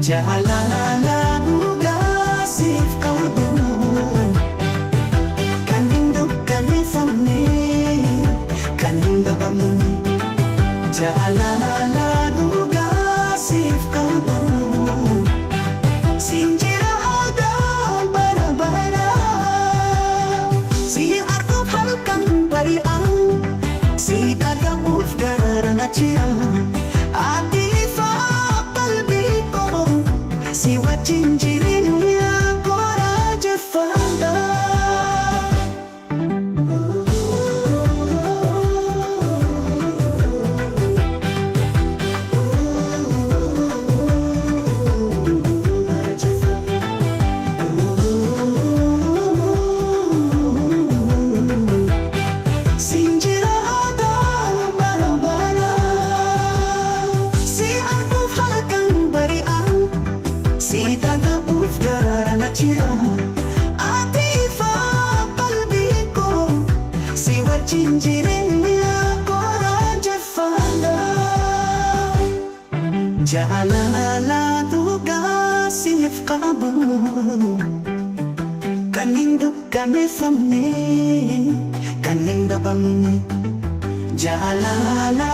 Jaalala dhugaasiif qabdu kan hin dukkaneeffamne, kan hin dhabamu. Jaalala dhugaasiif qabdu siin jira aadaa bara bara, si arguuf halkan bari'an, si dhagahuuf dararaan achi'an. Si wajjin jireenya koo raajeffadha. Siin jira aadaa bara bara, si arguuf halkan bari'an, si dhagahuuf dararaan achi'an. Ati ifa qalbii koo, si wajjin jireenya koo raajeffadha. Jaalala dhugaasiif qabu kan hin dukkaneeffamne, kan hin dhabamu. Jaalala